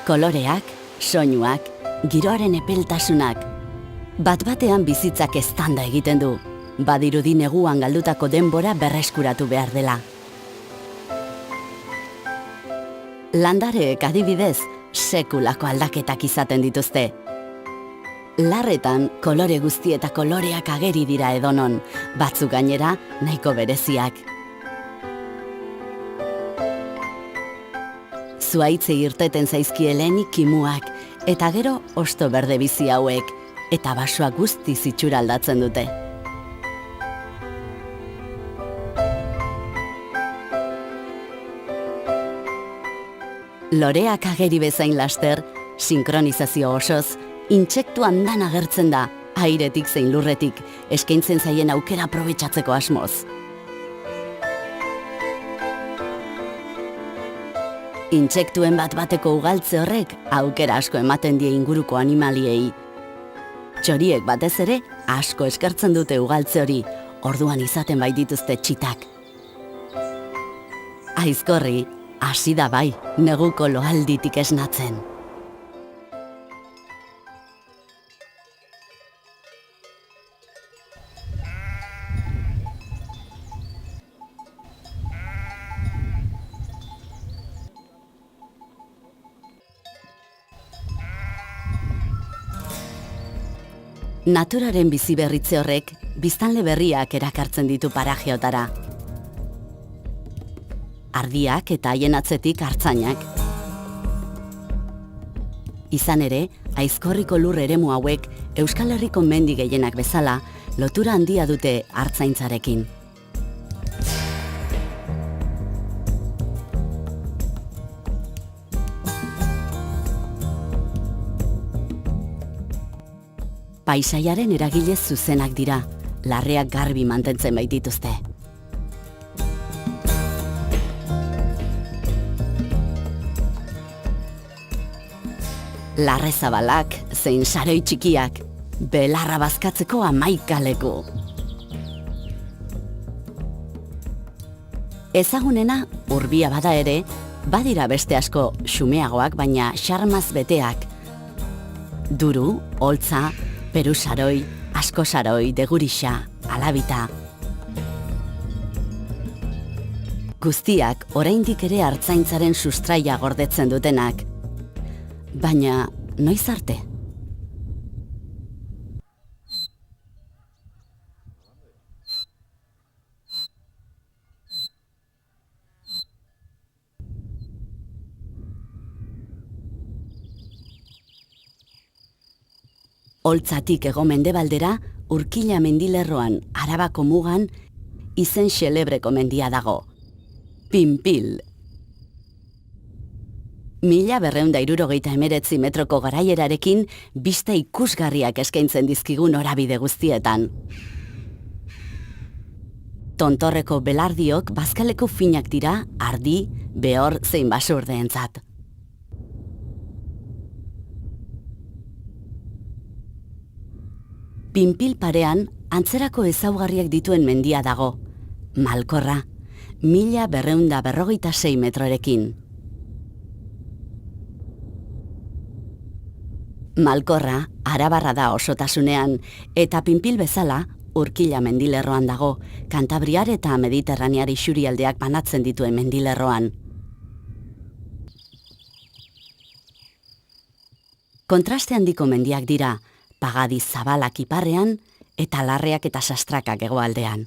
Koloreak, soinuak, giroaren epeltasunak. Bat-batean bizitzak eztanda egiten du. Badirudi neguan galdutako denbora berreskuratu behar dela. Landareek adibidez, sekulako aldaketak izaten dituzte. Larretan, kolore guztietako loreak ageri dira edonon, batzuk gainera nahiko bereziak. Zuaitzei irteten zaizkie lehenik kimuak, eta gero hosto berde bizi hauek, eta basoa guztiz itxura aldatzen dute. Loreak ageri bezain laster, sinkronizazio osoz, intsektu andan agertzen da, airetik zein lurretik, eskaintzen zaien aukera aprobetxatzeko asmoz. Intsektuen bat-bateko ugaltze horrek aukera asko ematen die inguruko animaliei. Txoriek batez ere asko eskertzen dute ugaltze hori, orduan izaten baitituzte txitak. Aizkorri, hasi da bai, neguko loalditik esnatzen. Naturaren biziberritze horrek biztanle berriak erakartzen ditu parajeotara. Ardiak eta haien atzetik artzainak. Izan ere, Aizkorriko lur eremu hauek Euskal Herriko mendi gehienak bezala lotura handia dute artzaintzarekin. Paisaiaren eragile zuzenak dira, larreak garbi mantentzen baitituzte. Larre zabalak, zein saroi txikiak, belarra bazkatzeko 11 leku. Ezagunena, urbia bada ere, badira beste asko xumeagoak baina xarmaz beteak. Duru, holtza, peru saroi, asko saroi, degurixa, alabita. Guztiak oraindik ere artzaintzaren sustraia gordetzen dutenak. Baina, noiz arte? Holtzatik hego-mendebaldera, Urkila mendilerroan, Arabako mugan, izen xelebreko mendia dago. Pinpil. 1269 metroko garaierarekin bista ikusgarriak eskaintzen dizkigu norabide guztietan. Tontorreko belardiok bazkaleko finak dira, ardi, behor zein basurdeentzat. Pinpil parean, antzerako ezaugarriak dituen mendia dago. Malkorra, 1256 metrorekin. Malkorra, arabarra da osotasunean, eta Pinpil bezala, Urkila mendilerroan dago, Kantabriar eta Mediterranear isurialdeak banatzen dituen mendilerroan. Kontraste handiko mendiak dira, pagadi zabalak iparrean eta larreak eta sastrakak hegoaldean.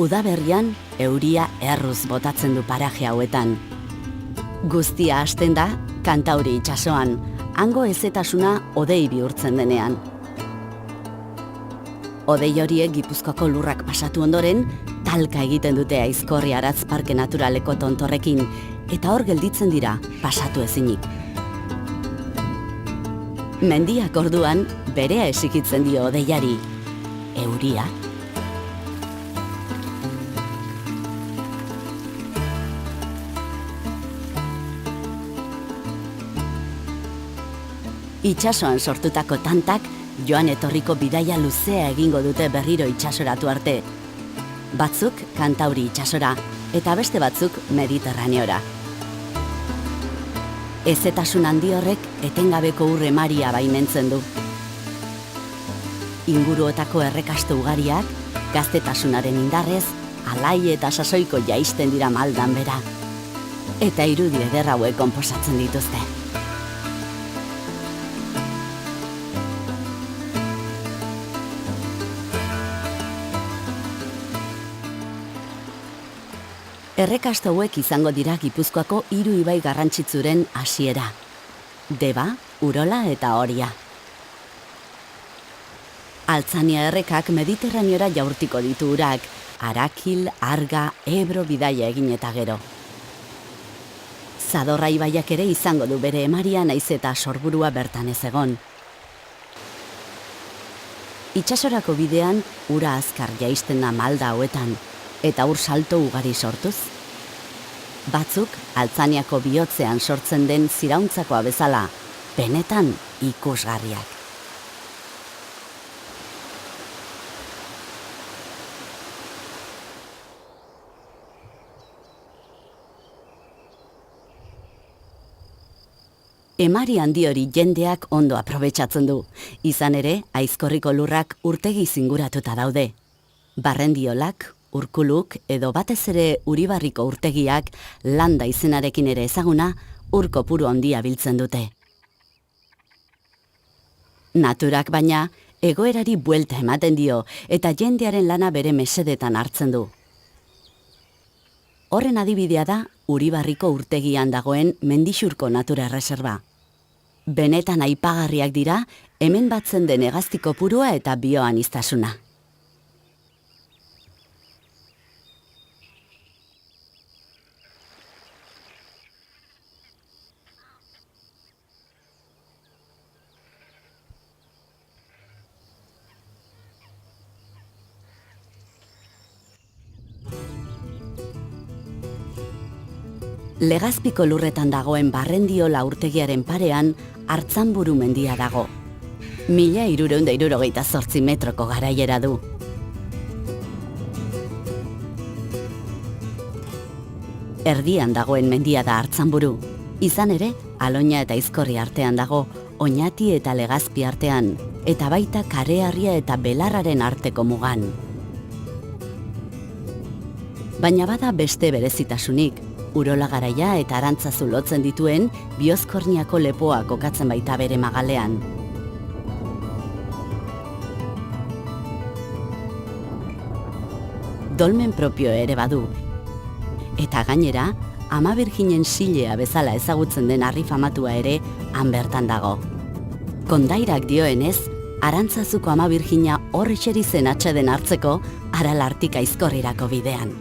Udaberrian, euria erruz botatzen du paraje hauetan. Guztia hasten da Kantauri itsasoan, hango hezetasuna hodei bihurtzen denean. Hodei horiek Gipuzkoako lurrak pasatu ondoren, talka egiten dute Aizkorri Aratz Parke Naturaleko tontorrekin, eta hor gelditzen dira pasatu ezinik. Mendiak orduan berea esikitzen dio hodeiari, euria. Itsasoan sortutako tantak joan etorriko bidaia luzea egingo dute berriro itsasoratu arte. batzuk Kantauri itsasora eta beste batzuk Mediterraneora. Hezetasun handi horrek etengabeko ur emaria baimentzen du. Inguruotako errekasto ugariak, gaztetasunaren indarrez, alai eta sasoiko jaisten dira maldan bera. Eta irudi eder hauek konposatzen dituzte. Errekasto hauek izango dira Gipuzkoako 3 ibai garrantzitsuren hasiera. Deba, Urola eta Oria. Altzania errekak Mediterraneora jaurtiko ditu urak, Arakil, Arga, Ebro bidaia egin eta gero. Zadorra ibaiak ere izango du bere emaria naiz eta sorburua bertan ez egon. Itsasorako bidean ura azkar jaisten da malda hauetan, eta ur salto ugari sortuz. Batzuk, Altzaniako bihotzean sortzen den zirauntzakoa bezala, benetan ikusgarriak. Emari handi hori jendeak ondo aprobetxatzen du, izan ere, Aizkorriko lurrak urtegi zinguratuta daude. Barrendiolak, Urkuluk edo batez ere Uribarriko urtegiak landa izenarekin ere ezaguna ur kopuru handia biltzen dute. Naturak baina egoerari buelta ematen dio eta jendearen lana bere mesedetan hartzen du. Horren adibidea da Uribarriko urtegian dagoen Mendixurko Natura Erreserba. Benetan aipagarriak dira hemen batzen den hegazti kopurua eta bioaniztasuna. Legazpiko lurretan dagoen Barrendiola urtegiaren parean Artzanburu mendia dago. 1368 metroko garaiera du. Erdian dagoen mendia da Artzanburu. Izan ere, Aloña eta Aizkorri artean dago, Oñati eta Legazpi artean, eta baita Kareharria eta Belarraren arteko mugan. Baina bada beste berezitasunik. Urola garaia eta Arantzazu lotzen dituen Biozkorniako lepoa kokatzen baita bere magalean. Dolmen propio ere badu. Eta gainera, Ama Birjinen silea bezala ezagutzen den harri famatua ere han bertan dago. Kondairak dioenez, Arantzazuko Ama Birjina hor eseri zen atseden hartzeko Aralartik Aizkorrirako bidean.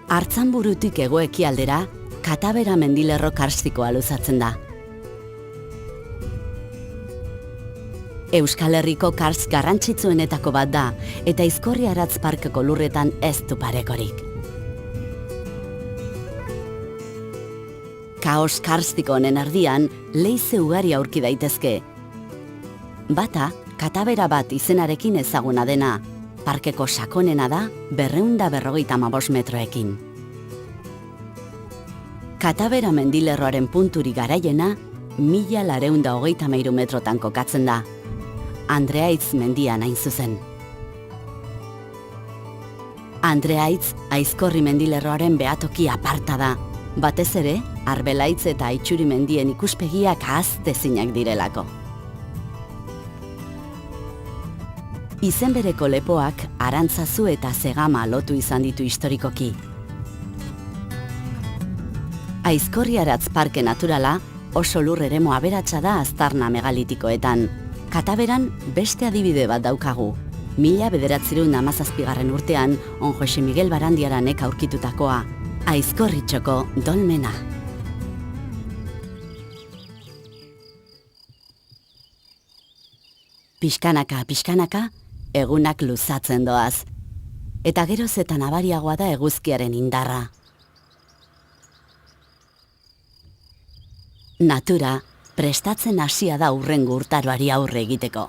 Artzanburutik hegoekialdera, Katabera mendilerro karstikoa luzatzen da. Euskal Herriko karst garrantzitsuenetako bat da, eta Aizkorri Aratz Parkeko lurretan ez du parekorik. Kaos karstiko honen erdian, leize ugari aurki daitezke. Bata, Katabera bat izenarekin ezaguna dena, parkeko sakonena da 255 metroekin. Katabera mendilerroaren punturi garaiena 1233 metrotan kokatzen da. Andreaitz mendian hain zuzen. Andreaitz Aizkorri mendilerroaren behatoki aparta da, batez ere Arbelaitz eta Aitxuri mendien ikuspegiak ahaztezinak direlako. Izen bereko lepoak Arantzazu eta Zegama lotu izan ditu historikoki. Aizkorri Aratz Parke Naturala oso lur eremu aberatsa da aztarna megalitikoetan. Kataberan beste adibide bat daukagu. 1917 urtean on Jose Miguel Barandiaranek aurkitutakoa, Aizkorritxoko dolmena. Pixkanaka, pixkanaka, egunak luzatzen doaz. Eta geroz eta nabariagoa da eguzkiaren indarra. Natura, prestatzen hasia da hurrengo urtaroari aurre egiteko.